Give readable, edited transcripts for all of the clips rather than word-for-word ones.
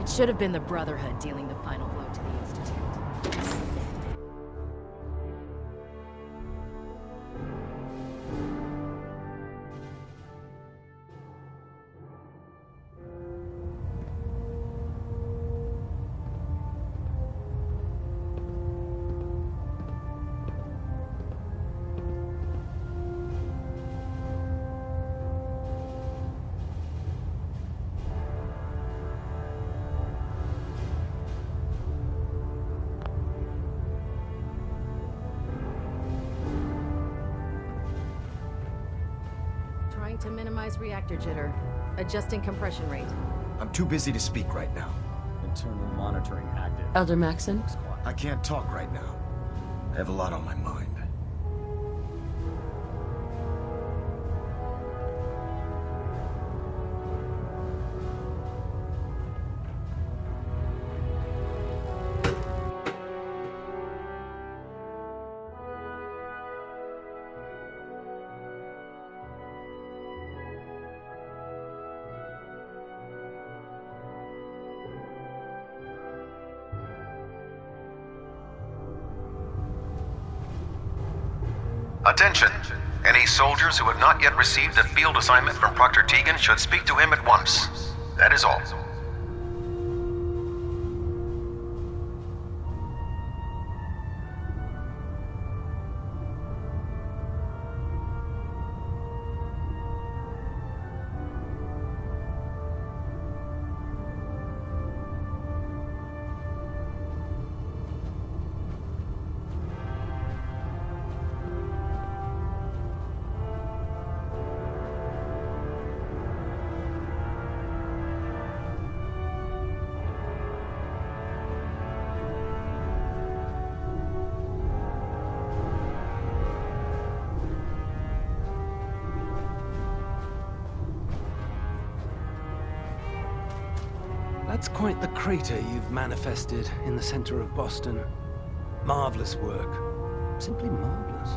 It should have been the Brotherhood dealing the final blow to the Institute. Trying to minimize reactor jitter. Adjusting compression rate. I'm too busy to speak right now. Internal monitoring active. Elder Maxon? I can't talk right now. I have a lot on my mind. Attention! Any soldiers who have not yet received a field assignment from Proctor Tegan should speak to him at once. That is all. That's quite the crater you've manifested in the center of Boston. Marvelous work. Simply marvelous.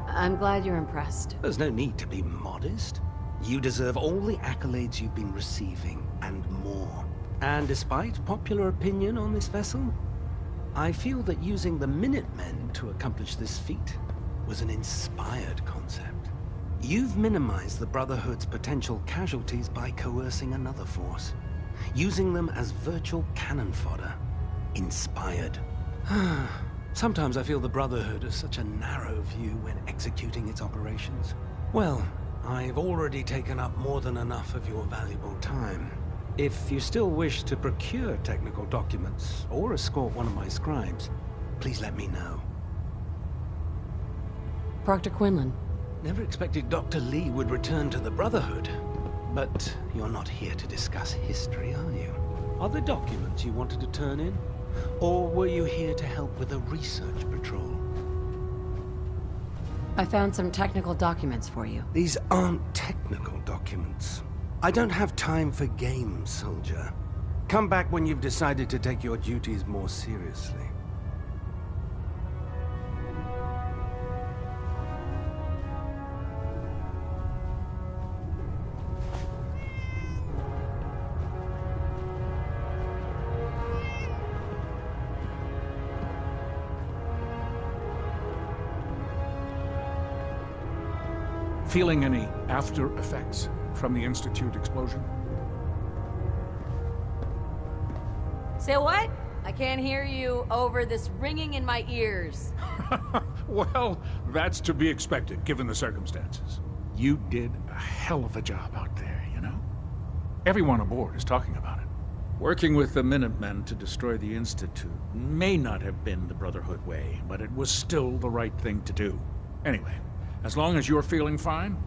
I'm glad you're impressed. There's no need to be modest. You deserve all the accolades you've been receiving, and more. And despite popular opinion on this vessel, I feel that using the Minutemen to accomplish this feat was an inspired concept. You've minimized the Brotherhood's potential casualties by coercing another force, using them as virtual cannon fodder. Inspired. Sometimes I feel the Brotherhood has such a narrow view when executing its operations. Well, I've already taken up more than enough of your valuable time. If you still wish to procure technical documents or escort one of my scribes, please let me know. Proctor Quinlan. Never expected Dr. Lee would return to the Brotherhood. But you're not here to discuss history, are you? Are there documents you wanted to turn in? Or were you here to help with a research patrol? I found some technical documents for you. These aren't technical documents. I don't have time for games, soldier. Come back when you've decided to take your duties more seriously. Feeling any after effects from the Institute explosion? Say what? I can't hear you over this ringing in my ears. Well, that's to be expected, given the circumstances. You did a hell of a job out there, you know? Everyone aboard is talking about it. Working with the Minutemen to destroy the Institute may not have been the Brotherhood way, but it was still the right thing to do. Anyway, as long as you're feeling fine,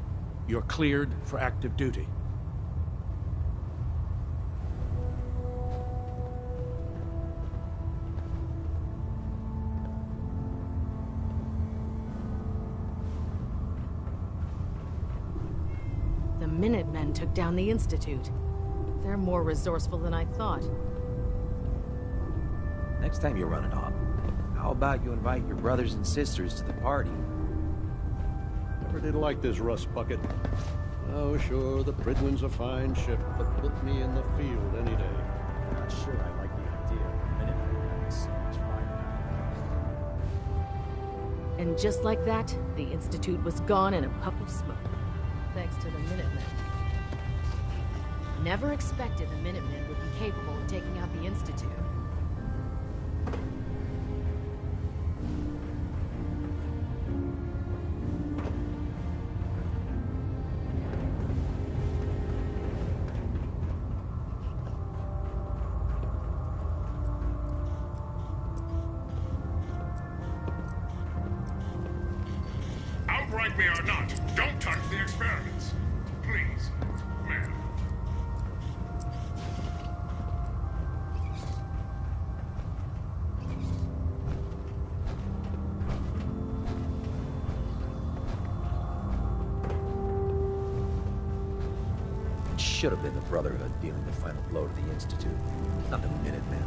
you're cleared for active duty. The Minutemen took down the Institute. They're more resourceful than I thought. Next time you run it off, how about you invite your brothers and sisters to the party? Never did like this rust bucket. Oh, sure, the Pridwin's a fine ship, but put me in the field any day. I'm not sure I like the idea of the Minutemen having so much firepower. And just like that, the Institute was gone in a puff of smoke. Thanks to the Minutemen. Never expected the Minutemen would be capable of taking out the Institute. Outright we are not. Don't touch the experiments. Please, ma'am. It should have been the Brotherhood dealing the final blow to the Institute, not the Minutemen.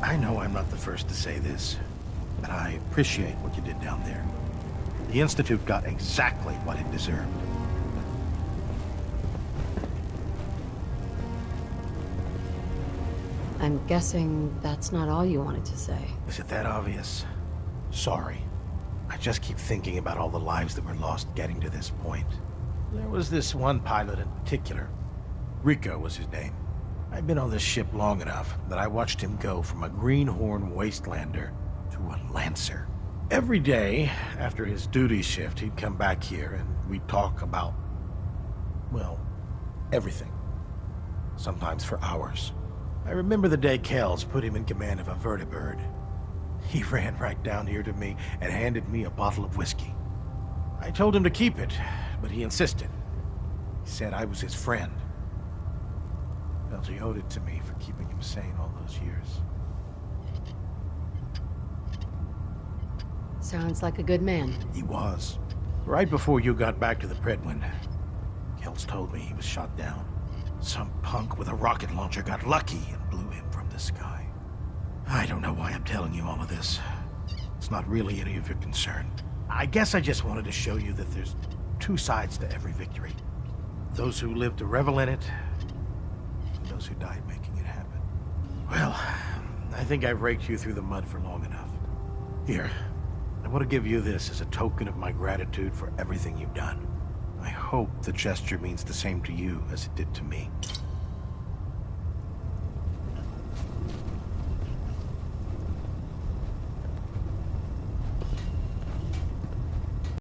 I know I'm not the first to say this, but I appreciate what you did down there. The Institute got exactly what it deserved. I'm guessing that's not all you wanted to say. Is it that obvious? Sorry. I just keep thinking about all the lives that were lost getting to this point. There was this one pilot in particular. Rico was his name. I'd been on this ship long enough that I watched him go from a greenhorn wastelander to a Lancer. Every day, after his duty shift, he'd come back here and we'd talk about, well, everything. Sometimes for hours. I remember the day Kells put him in command of a vertibird. He ran right down here to me and handed me a bottle of whiskey. I told him to keep it, but he insisted. He said I was his friend. Felt he owed it to me for keeping him sane all those years. Sounds like a good man. He was. Right before you got back to the Predwin, Kells told me he was shot down. Some punk with a rocket launcher got lucky and blew him from the sky. I don't know why I'm telling you all of this. It's not really any of your concern. I guess I just wanted to show you that there's two sides to every victory. Those who live to revel in it, and those who died making it happen. Well, I think I've raked you through the mud for long enough. Here, I want to give you this as a token of my gratitude for everything you've done. I hope the gesture means the same to you as it did to me.